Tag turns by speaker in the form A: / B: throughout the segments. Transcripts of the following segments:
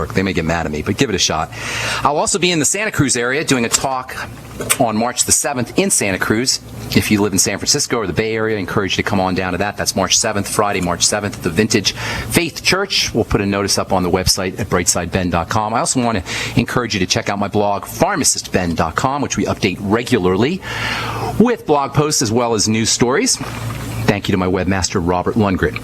A: They may get mad at me, but give it a shot. I'll also be in the Santa Cruz area doing a talk on March the 7th in Santa Cruz. If you live in San Francisco or the Bay Area, I encourage you to come on down to that. That's March 7th, Friday, March 7th at the Vintage Faith Church. We'll put a notice up on the website at brightsideben.com. I also want to encourage you to check out my blog, pharmacistben.com, which we update regularly with blog posts as well as news stories. Thank you to my webmaster, Robert Lundgren.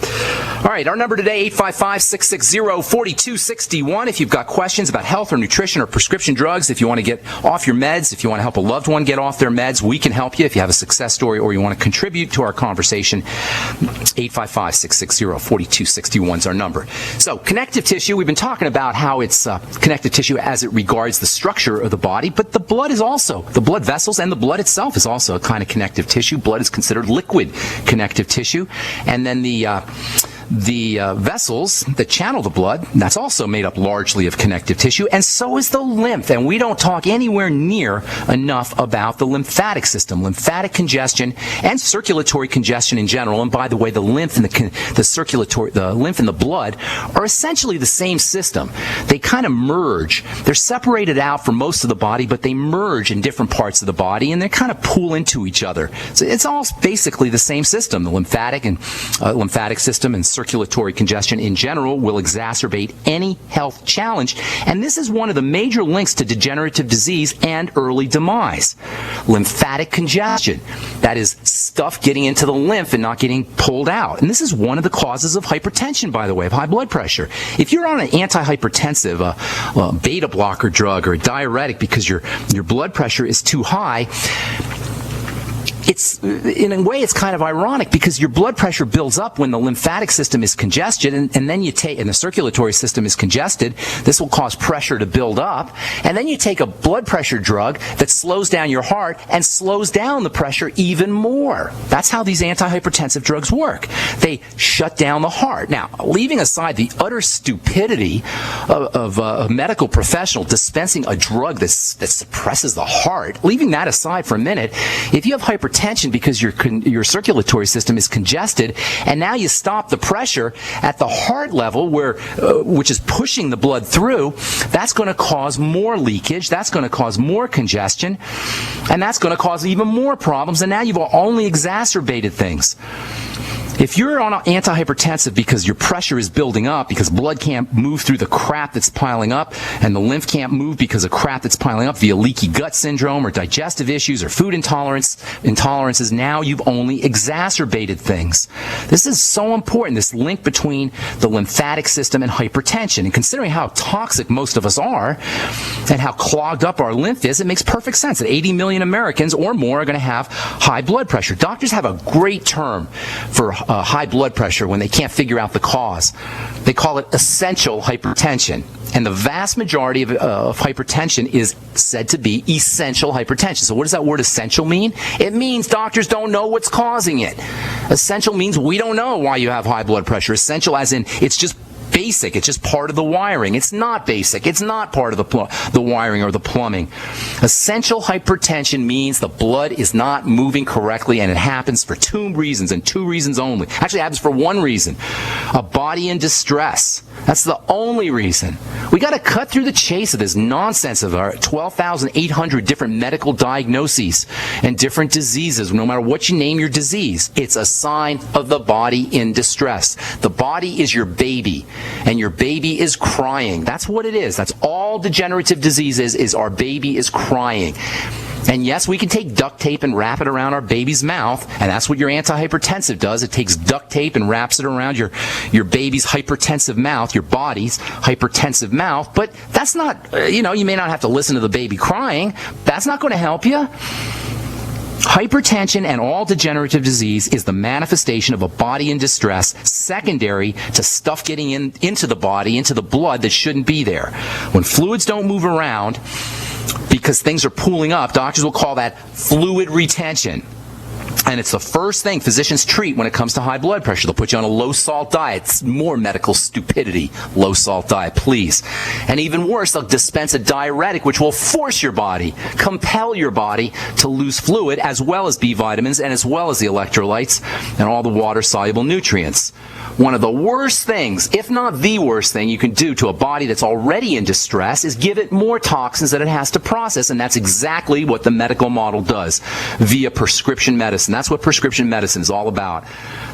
A: All right, our number today, 855-660-4261. If you've got questions about health or nutrition or prescription drugs, if you want to get off your meds, if you want to help a loved one get off their meds, we can help you. If you have a success story or you want to contribute to our conversation, 855-660-4261 is our number. So, connective tissue, we've been talking about how it's connective tissue as it regards the structure of the body, but the blood is also, the blood vessels and the blood itself is also a kind of connective tissue. Blood is considered liquid connective tissue, and then the vessels that channel the blood, that's also made up largely of connective tissue, and so is the lymph. And we don't talk anywhere near enough about the lymphatic system, lymphatic congestion, and circulatory congestion in general. And by the way, the lymph and the lymph and the blood are essentially the same system. They kind of merge. They're separated out from most of the body, but they merge in different parts of the body, and they kind of pool into each other. So it's all basically the same system. The lymphatic system and circulatory congestion in general will exacerbate any health challenge, and this is one of the major links to degenerative disease and early demise. Lymphatic congestion, that is stuff getting into the lymph and not getting pulled out. And this is one of the causes of hypertension, by the way, of high blood pressure. If you're on an antihypertensive, a beta blocker drug or a diuretic because your blood pressure is too high, it's, in a way, it's kind of ironic because your blood pressure builds up when the lymphatic system is congested, and then you take, and the circulatory system is congested. This will cause pressure to build up, and then you take a blood pressure drug that slows down your heart and slows down the pressure even more. That's how these antihypertensive drugs work. They shut down the heart. Now, leaving aside the utter stupidity of a medical professional dispensing a drug that suppresses the heart, leaving that aside for a minute, if you have hypertension because your circulatory system is congested, and now you stop the pressure at the heart level, which is pushing the blood through, that's going to cause more leakage, that's going to cause more congestion, and that's going to cause even more problems, and now you've only exacerbated things. If you're on an antihypertensive because your pressure is building up, because blood can't move through the crap that's piling up, and the lymph can't move because of crap that's piling up via leaky gut syndrome or digestive issues or food intolerances, now you've only exacerbated things. This is so important, this link between the lymphatic system and hypertension. And considering how toxic most of us are and how clogged up our lymph is, it makes perfect sense that 80 million Americans or more are going to have high blood pressure. Doctors have a great term for high blood pressure when they can't figure out the cause. They call it essential hypertension. And the vast majority of hypertension is said to be essential hypertension. So what does that word essential mean? It means doctors don't know what's causing it. Essential means we don't know why you have high blood pressure. Essential as in it's just basic. It's just part of the wiring. It's not basic. It's not part of the wiring or the plumbing. Essential hypertension means the blood is not moving correctly, and it happens for two reasons, and two reasons only. Actually, it happens for one reason. A body in distress. That's the only reason. We got to cut through the chase of this nonsense of our 12,800 different medical diagnoses and different diseases. No matter what you name your disease, it's a sign of the body in distress. The body is your baby, and your baby is crying. That's what it is. That's all degenerative disease is our baby is crying. And yes, we can take duct tape and wrap it around our baby's mouth, and that's what your antihypertensive does. It takes duct tape and wraps it around your baby's hypertensive mouth, your body's hypertensive mouth, but that's not, you may not have to listen to the baby crying. That's not going to help you. Hypertension and all degenerative disease is the manifestation of a body in distress, secondary to stuff getting into the body, into the blood that shouldn't be there. When fluids don't move around because things are pooling up, doctors will call that fluid retention. And it's the first thing physicians treat when it comes to high blood pressure. They'll put you on a low-salt diet. It's more medical stupidity. Low-salt diet, please. And even worse, they'll dispense a diuretic, which will force your body, compel your body to lose fluid, as well as B vitamins, and as well as the electrolytes and all the water-soluble nutrients. One of the worst things, if not the worst thing you can do to a body that's already in distress is give it more toxins that it has to process, and that's exactly what the medical model does via prescription medicine. That's what prescription medicine is all about.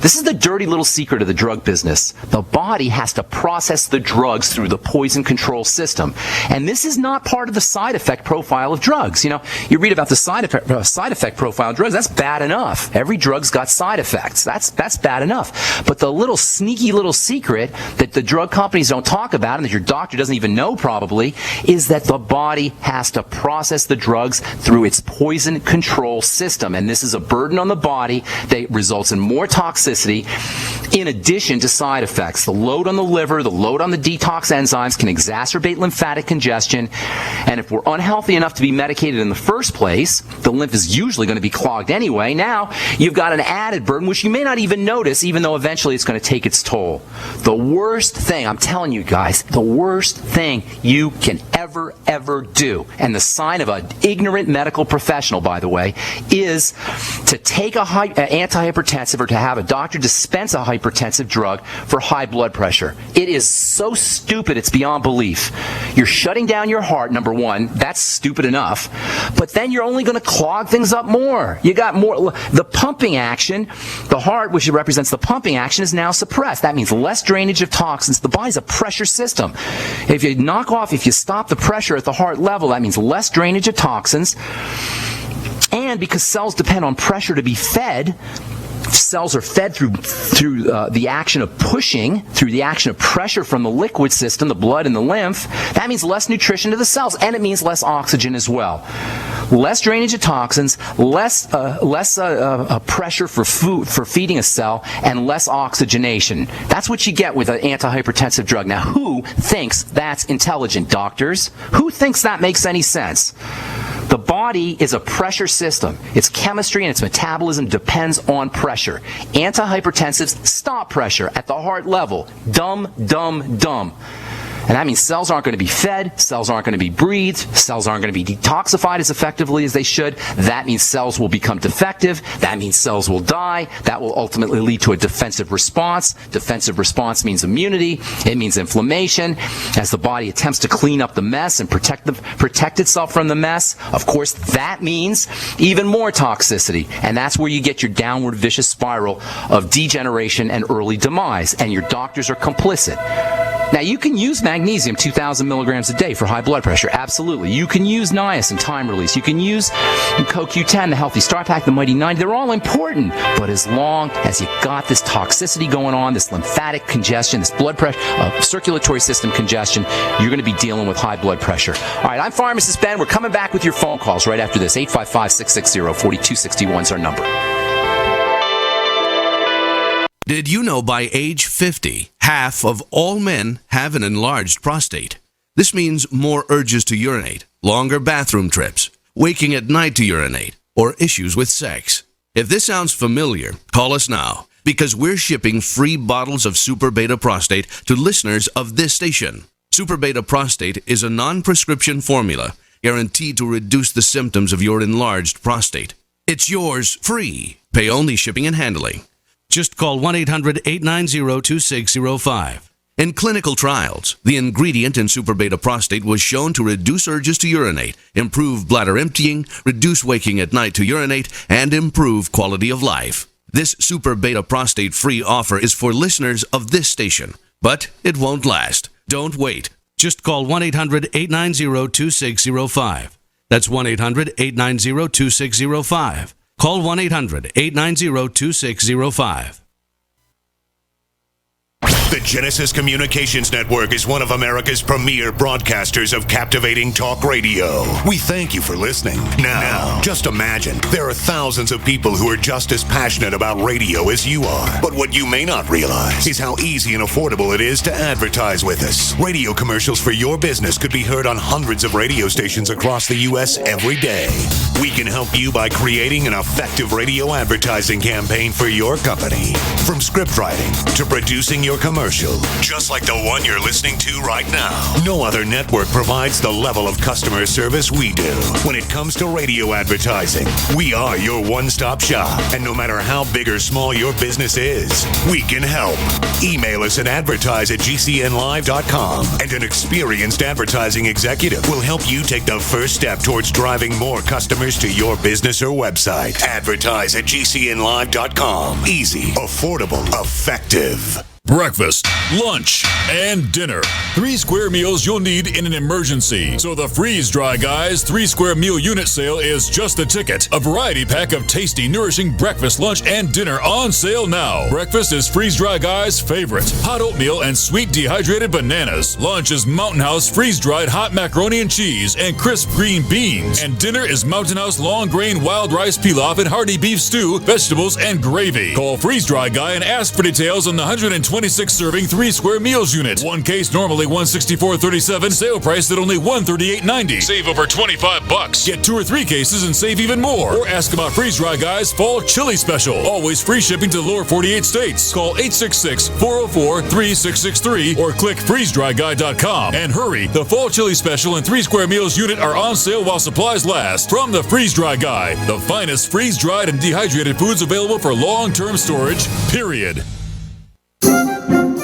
A: This is the dirty little secret of the drug business. The body has to process the drugs through the poison control system. And this is not part of the side effect profile of drugs. You know, you read about the side effect profile of drugs. That's bad enough. Every drug's got side effects. That's bad enough. But the little sneaky little secret that the drug companies don't talk about, and that your doctor doesn't even know probably, is that the body has to process the drugs through its poison control system. And this is a burden on the body that results in more toxicity in addition to side effects. The load on the liver, the load on the detox enzymes can exacerbate lymphatic congestion. And if we're unhealthy enough to be medicated in the first place, the lymph is usually going to be clogged anyway. Now you've got an added burden, which you may not even notice, even though eventually it's going to take its toll. The worst thing, I'm telling you guys, the worst thing you can ever do, and the sign of an ignorant medical professional, by the way, is to take an antihypertensive or to have a doctor dispense a hypertensive drug for high blood pressure. It is so stupid, it's beyond belief. You're shutting down your heart, number one. That's stupid enough. But then you're only going to clog things up more. You got more. The pumping action, the heart, which represents the pumping action, is now suppressed. That means less drainage of toxins. The body's a pressure system. If you stop the pressure at the heart level, that means less drainage of toxins. And because cells depend on pressure to be fed, cells are fed through the action of pushing, through the action of pressure from the liquid system, the blood and the lymph. That means less nutrition to the cells, and it means less oxygen as well. Less drainage of toxins, less pressure for food, for feeding a cell, and less oxygenation. That's what you get with an antihypertensive drug. Now, who thinks that's intelligent, doctors? Who thinks that makes any sense? The body is a pressure system. Its chemistry and its metabolism depends on pressure. Antihypertensives stop pressure at the heart level. Dumb, dumb, dumb. And that means cells aren't going to be fed, cells aren't going to be breathed, cells aren't going to be detoxified as effectively as they should. That means cells will become defective. That means cells will die. That will ultimately lead to a defensive response. Defensive response means immunity. It means inflammation. As the body attempts to clean up the mess and protect itself from the mess, of course, that means even more toxicity. And that's where you get your downward vicious spiral of degeneration and early demise. And your doctors are complicit. Now, you can use magnesium 2,000 milligrams a day for high blood pressure. Absolutely. You can use niacin, time release. You can use CoQ10, the Healthy Start Pack, the Mighty 90. They're all important. But as long as you got this toxicity going on, this lymphatic congestion, this blood pressure, circulatory system congestion, you're going to be dealing with high blood pressure. All right, I'm Pharmacist Ben. We're coming back with your phone calls right after this. 855-660-4261 is our number.
B: Did you know by age 50, half of all men have an enlarged prostate? This means more urges to urinate, longer bathroom trips, waking at night to urinate, or issues with sex. If this sounds familiar, call us now, because we're shipping free bottles of Super Beta Prostate to listeners of this station. Super Beta Prostate is a non-prescription formula guaranteed to reduce the symptoms of your enlarged prostate. It's yours free. Pay only shipping and handling. Just call 1-800-890-2605. In clinical trials, the ingredient in Super Beta Prostate was shown to reduce urges to urinate, improve bladder emptying, reduce waking at night to urinate, and improve quality of life. This Super Beta Prostate free offer is for listeners of this station, but it won't last. Don't wait. Just call 1-800-890-2605. That's 1-800-890-2605. Call 1-800-890-2605.
C: The Genesis Communications Network is one of America's premier broadcasters of captivating talk radio. We thank you for listening. Now, just imagine there are thousands of people who are just as passionate about radio as you are. But what you may not realize is how easy and affordable it is to advertise with us. Radio commercials for your business could be heard on hundreds of radio stations across the U.S. every day. We can help you by creating an effective radio advertising campaign for your company. From script writing to producing your commercial, just like the one you're listening to right now. No other network provides the level of customer service we do. When it comes to radio advertising, we are your one-stop shop. And no matter how big or small your business is, we can help. Email us at advertise@gcnlive.com, and an experienced advertising executive will help you take the first step towards driving more customers to your business or website. Advertise@gcnlive.com. Easy, affordable, effective.
D: Breakfast, lunch, and dinner. 3 square meals you'll need in an emergency. So the Freeze Dry Guys 3 square meal unit sale is just the ticket. A variety pack of tasty, nourishing breakfast, lunch, and dinner on sale now. Breakfast is Freeze Dry Guys' favorite. Hot oatmeal and sweet dehydrated bananas. Lunch is Mountain House freeze-dried hot macaroni and cheese and crisp green beans. And dinner is Mountain House long grain wild rice pilaf and hearty beef stew, vegetables, and gravy. Call Freeze Dry Guy and ask for details on the 126 serving 3 square meals unit. One case normally $164.37. Sale price at only $138.90. Save over $25. Get 2 or 3 cases and save even more. Or ask about Freeze Dry Guys Fall Chili Special. Always free shipping to the lower 48 states. Call 866-404-3663 or click freezedryguy.com. And hurry, the Fall Chili Special and 3 square meals unit are on sale while supplies last. From the Freeze Dry Guy, the finest freeze-dried and dehydrated foods available for long-term storage, period.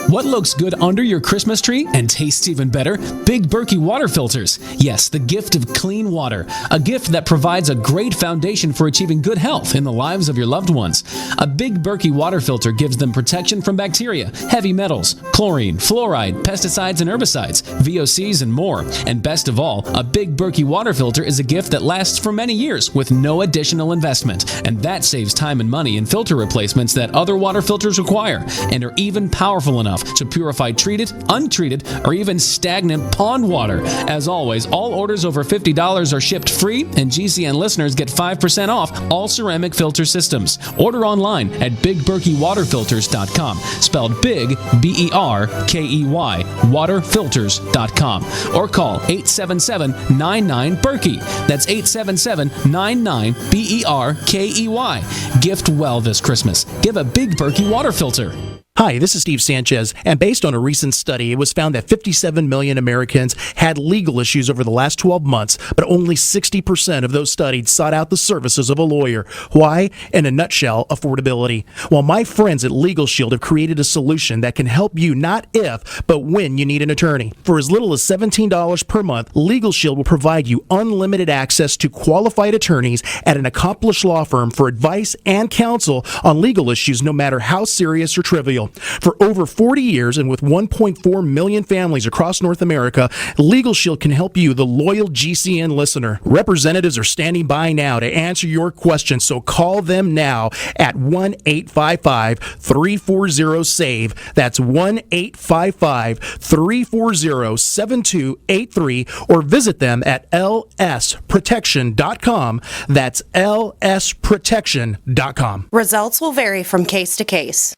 E: What looks good under your Christmas tree and tastes even better? Big Berkey water filters. Yes, the gift of clean water. A gift that provides a great foundation for achieving good health in the lives of your loved ones. A Big Berkey water filter gives them protection from bacteria, heavy metals, chlorine, fluoride, pesticides and herbicides, VOCs, and more. And best of all, a Big Berkey water filter is a gift that lasts for many years with no additional investment. And that saves time and money in filter replacements that other water filters require and are even powerful enough to purify treated, untreated, or even stagnant pond water. As always, all orders over $50 are shipped free, and GCN listeners get 5% off all ceramic filter systems. Order online at BigBerkeyWaterFilters.com, spelled Big, B-E-R-K-E-Y, waterfilters.com, or call 877-99-BERKEY. That's 877-99-BERKEY. Gift well this Christmas. Give a Big Berkey water filter.
F: Hi, this is Steve Sanchez, and based on a recent study, it was found that 57 million Americans had legal issues over the last 12 months, but only 60% of those studied sought out the services of a lawyer. Why? In a nutshell, affordability. Well, my friends at Legal Shield have created a solution that can help you not if, but when you need an attorney. For as little as $17 per month, Legal Shield will provide you unlimited access to qualified attorneys at an accomplished law firm for advice and counsel on legal issues, no matter how serious or trivial. For over 40 years and with 1.4 million families across North America, Legal Shield can help you, the loyal GCN listener. Representatives are standing by now to answer your questions, so call them now at 1-855-340-SAVE. That's 1-855-340-7283, or visit them at lsprotection.com. That's lsprotection.com.
G: Results will vary from case to case.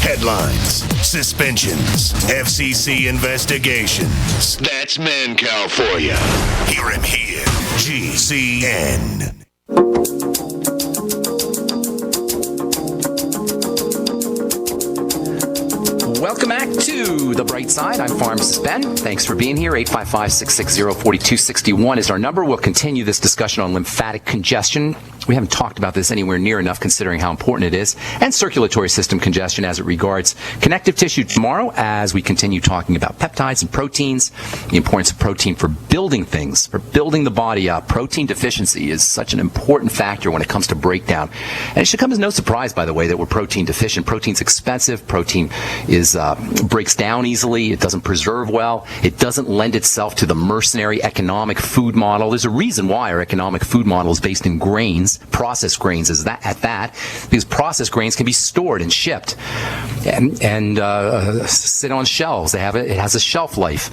C: Headlines, suspensions, FCC investigations. That's Mancow for you. Hear him here. GCN.
A: Welcome back to The Bright Side. I'm Pharmacist Ben. Thanks for being here. 855-660-4261 is our number. We'll continue this discussion on lymphatic congestion. We haven't talked about this anywhere near enough considering how important it is, and circulatory system congestion as it regards connective tissue tomorrow as we continue talking about peptides and proteins, the importance of protein for building things, for building the body up. Protein deficiency is such an important factor when it comes to breakdown. And it should come as no surprise, by the way, that we're protein deficient. Protein's expensive. Protein is breaks down easily. It doesn't preserve well. It doesn't lend itself to the mercenary economic food model. There's a reason why our economic food model is based in grains grains, processed grains at that, because processed grains can be stored and shipped and sit on shelves. It has a shelf life.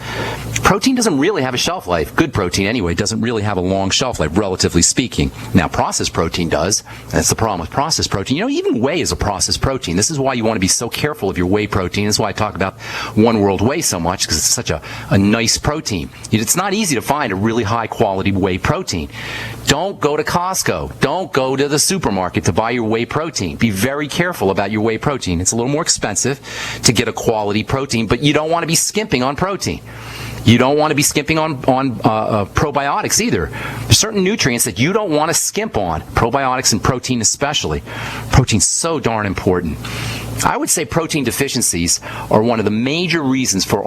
A: Protein doesn't really have a shelf life. Good protein, anyway, doesn't really have a long shelf life, relatively speaking. Now, processed protein does. That's the problem with processed protein. Even whey is a processed protein. This is why you want to be so careful of your whey protein. This is why I talk about One World Whey so much, because it's such a nice protein. It's not easy to find a really high quality whey protein. Don't go to Costco. Don't go to the supermarket to buy your whey protein. Be very careful about your whey protein. It's a little more expensive to get a quality protein, but you don't want to be skimping on protein. You don't want to be skimping on probiotics either. There's certain nutrients that you don't want to skimp on, probiotics and protein especially. Protein's so darn important. I would say protein deficiencies are one of the major reasons for